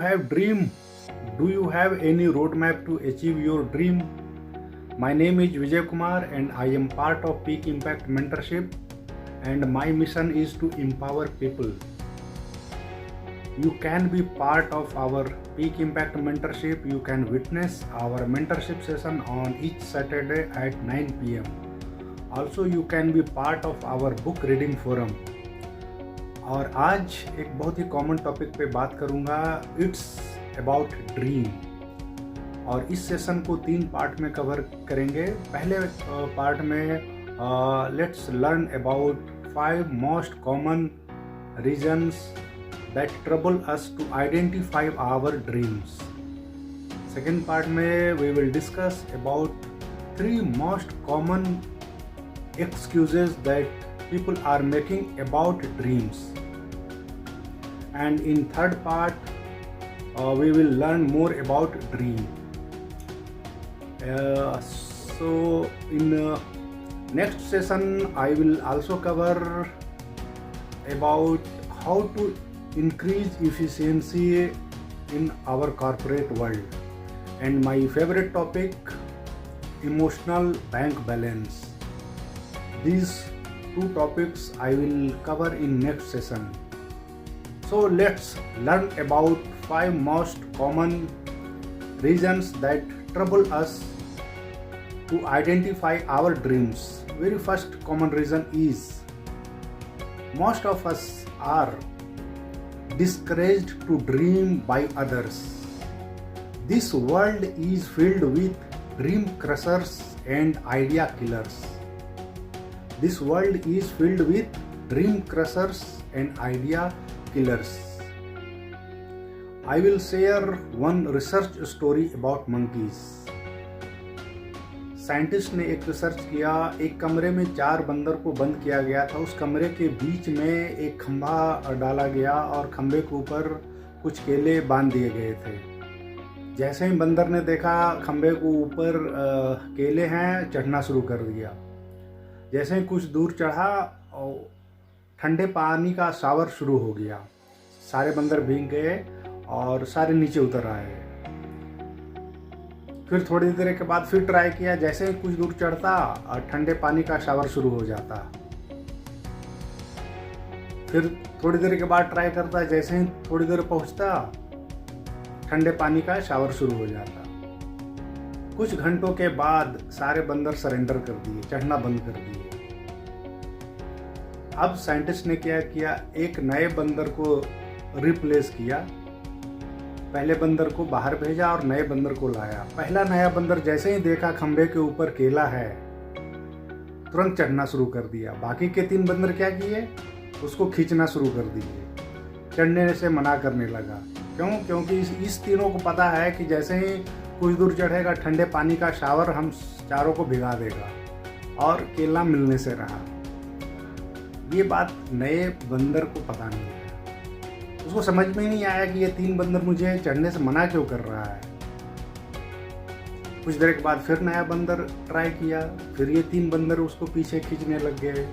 have dream? Do you have any roadmap to achieve your dream? My name is Vijay Kumar and I am part of Peak Impact Mentorship, and my mission is to empower people. You can be part of our Peak Impact Mentorship. You can witness our mentorship session on each Saturday at 9 p.m. Also, you can be part of our book reading forum. और आज एक बहुत ही common topic पे बात करूँगा, it's about dream. और इस session को 3 पार्ट में कवर करेंगे। पहले पार्ट में let's learn about 5 most common reasons that trouble us to identify our dreams. Second part में we will discuss about 3 most common excuses that people are making about dreams, and in third part we will learn more about dream. So in next session I will also cover about how to increase efficiency in our corporate world, and my favorite topic, emotional bank balance. These 2 topics I will cover in next session. So let's learn about 5 most common reasons that trouble us to identify our dreams. Very first common reason is most of us are discouraged to dream by others. This world is filled with dream crushers and idea killers. This world is filled with dream crushers and idea killers. I will share one research story about monkeys. Scientist ने एक research किया। एक कमरे में 4 बंदर को बंद किया गया था। उस कमरे के बीच में एक खंभा डाला गया और खंभे के ऊपर कुछ केले बांध दिए गए थे। जैसे ही बंदर ने देखा खंभे के ऊपर केले हैं, चढ़ना शुरू कर दिया। जैसे ही कुछ दूर चढ़ा और ठंडे पानी का शावर शुरू हो गया। सारे बंदर भीग गए और सारे नीचे उतर आए। फिर थोड़ी देर के बाद फिर ट्राई किया। जैसे ही कुछ दूर चढ़ता और ठंडे पानी का शावर शुरू हो जाता। फिर थोड़ी देर के बाद ट्राई करता। जैसे ही थोड़ी देर पहुंचता, ठंडे पानी का शावर शुरू हो जाता। कुछ घंटों के बाद सारे बंदर सरेंडर कर दिए, चढ़ना बंद कर दिए। अब साइंटिस्ट ने क्या किया, एक नए बंदर को रिप्लेस किया। पहले बंदर को बाहर भेजा और नए बंदर को लाया। पहला नया बंदर जैसे ही देखा खंभे के ऊपर केला है, तुरंत चढ़ना शुरू कर दिया। बाकी के 3 बंदर क्या किए, उसको खींचना शुरू कर दिए, चढ़ने से मना करने लगा। क्यों? क्योंकि इस तीनों को पता है कि जैसे ही कुछ दूर चढ़ेगा, ठंडे पानी का शावर हम चारों को भिगा देगा और केला मिलने से रहा। ये बात नए बंदर को पता नहीं है। उसको समझ में ही नहीं आया कि ये 3 बंदर मुझे चढ़ने से मना क्यों कर रहा है। कुछ देर के बाद फिर नया बंदर ट्राई किया। फिर ये 3 बंदर उसको पीछे खींचने लग गए।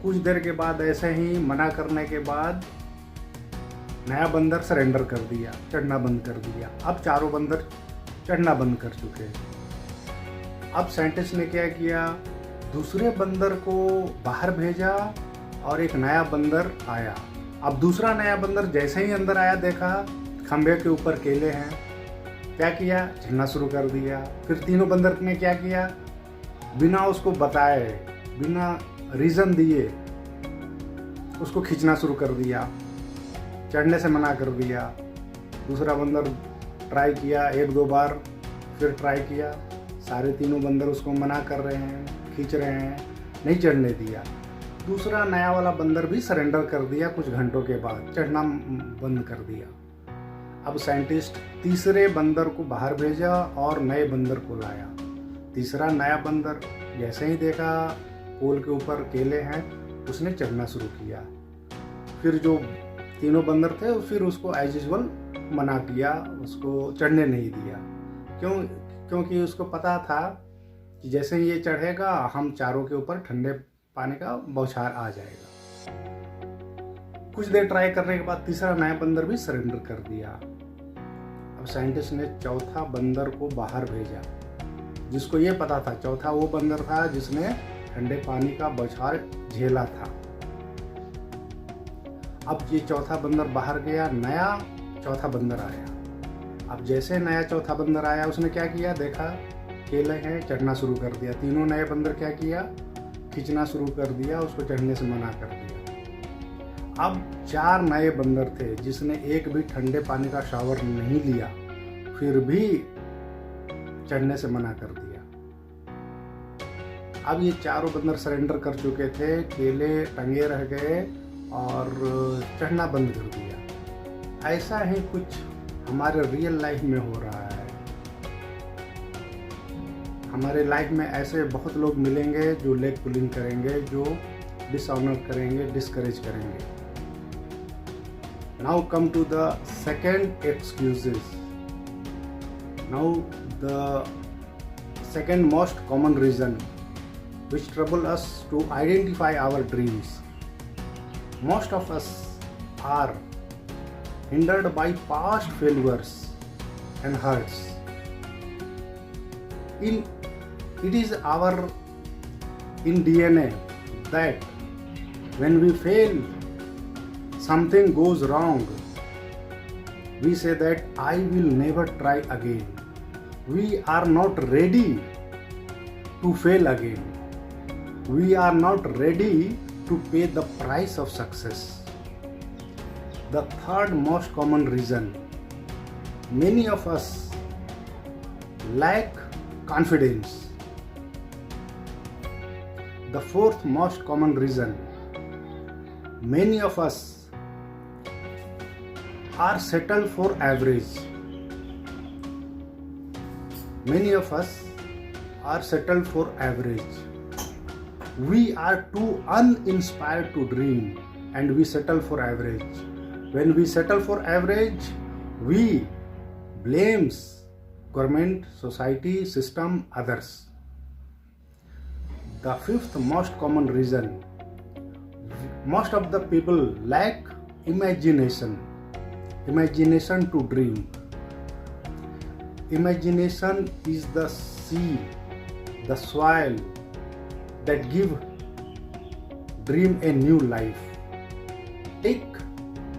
कुछ देर के बाद ऐसे ही मना करने के बाद नया बंदर सरेंडर कर दिया, चढ़ना बंद कर दिया। अब चारों बंदर चढ़ना बंद कर चुके। अब साइंटिस्ट ने क्या किया, दूसरे बंदर को बाहर भेजा और एक नया बंदर आया। अब दूसरा नया बंदर जैसे ही अंदर आया, देखा खंभे के ऊपर केले हैं, क्या किया, चढ़ना शुरू कर दिया। फिर तीनों बंदर ने क्या किया, बिना उसको बताए, बिना रीज़न दिए उसको खींचना शुरू कर दिया, चढ़ने से मना कर दिया। दूसरा बंदर ट्राई किया 1-2 बार, फिर ट्राई किया। सारे तीनों बंदर उसको मना कर रहे हैं, खींच रहे हैं, नहीं चढ़ने दिया। दूसरा नया वाला बंदर भी सरेंडर कर दिया। कुछ घंटों के बाद चढ़ना बंद कर दिया। अब साइंटिस्ट तीसरे बंदर को बाहर भेजा और नए बंदर को लाया। तीसरा नया बंदर जैसे ही देखा पोल के ऊपर केले हैं, उसने चढ़ना शुरू किया। फिर जो तीनों बंदर थे फिर उसको एज यूजुअल मना किया, उसको चढ़ने नहीं दिया। क्योंकि उसको पता था कि जैसे ही ये चढ़ेगा हम चारों के ऊपर ठंडे पानी का बौछार आ जाएगा। कुछ देर ट्राई करने के बाद तीसरा नया बंदर भी सरेंडर कर दिया। अब साइंटिस्ट ने चौथा बंदर को बाहर भेजा, जिसको ये पता था, चौथा वो बंदर था जिसने ठंडे पानी का बौछार झेला था। अब ये चौथा बंदर बाहर गया, नया चौथा बंदर आया। अब जैसे नया चौथा बंदर आया, उसने क्या किया, देखा केले हैं, चढ़ना शुरू कर दिया। तीनों नए बंदर क्या किया, खींचना शुरू कर दिया, उसको चढ़ने से मना कर दिया। अब 4 नए बंदर थे, जिसने एक भी ठंडे पानी का शावर नहीं लिया, फिर भी चढ़ने से मना कर दिया। अब ये चारों बंदर सरेंडर कर चुके थे, केले टंगे रह गए और चढ़ना बंद कर दिया। ऐसा ही कुछ हमारे रियल लाइफ में हो रहा है। हमारे लाइफ में ऐसे बहुत लोग मिलेंगे जो लेग पुलिंग करेंगे, जो डिसऑनर करेंगे, डिस्करेज करेंगे। Now come to the second excuses. Now the second most common reason which trouble us to identify our dreams. Most of us are hindered by past failures and hurts. It is our in DNA that when we fail, something goes wrong, we say that I will never try again. We are not ready to fail again. We are not ready to pay the price of success. The third most common reason, many of us lack confidence. The fourth most common reason, many of us are settled for average. Many of us are settled for average. We are too uninspired to dream and we settle for average. When we settle for average, we blames government, society, system, others. The fifth most common reason, most of the people lack imagination to dream. Imagination is the seed, the soil that give dream a new life. Take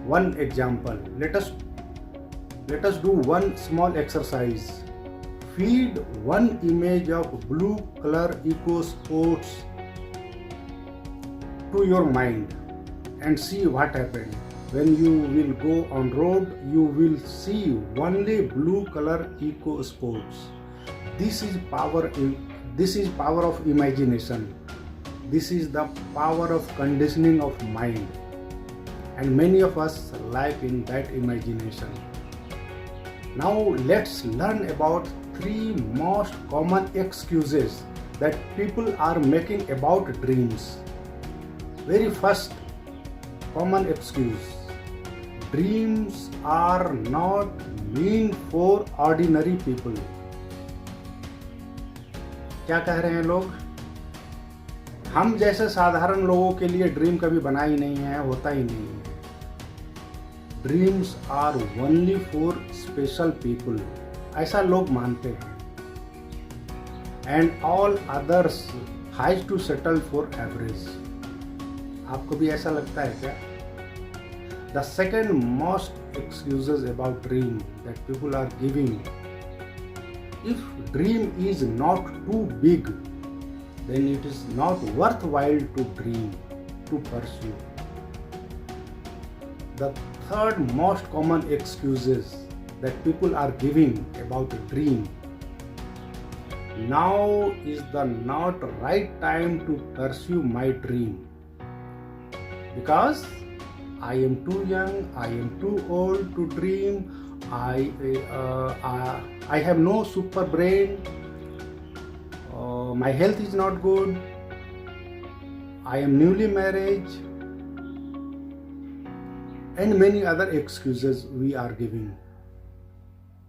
one example. Let us do one small exercise. Feed one image of blue color eco sports to your mind and see what happens. When you will go on road, you will see only blue color eco sports. This is power of imagination. This is the power of conditioning of mind, and many of us lack in that imagination. Now let's learn about 3 most common excuses that people are making about dreams. Very first common excuse, dreams are not meant for ordinary people. क्या कह रहे हैं लोग, हम जैसे साधारण लोगों के लिए ड्रीम कभी बना ही नहीं है, होता ही नहीं है। Dreams are only for special people, ऐसा लोग मानते हैं। And all others has to settle for average. आपको भी ऐसा लगता है क्या? The second most excuses about dream that people are giving, if dream is not too big, then it is not worthwhile to dream, to pursue. The third most common excuses that people are giving about a dream, now is the not right time to pursue my dream, because I am too young, I am too old to dream, I have no super brain, my health is not good, I am newly married, and many other excuses we are giving.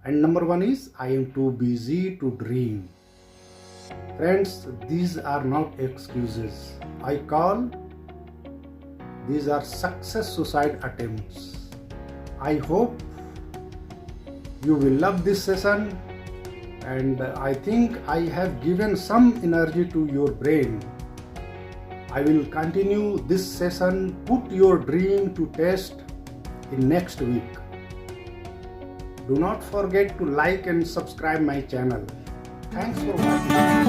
And number 1 is I am too busy to dream. Friends, these are not excuses. I call These are success suicide attempts. I hope you will love this session, and I think I have given some energy to your brain. I will continue this session, put your dream to test, in next week. Do not forget to like and subscribe my channel. Thanks for watching.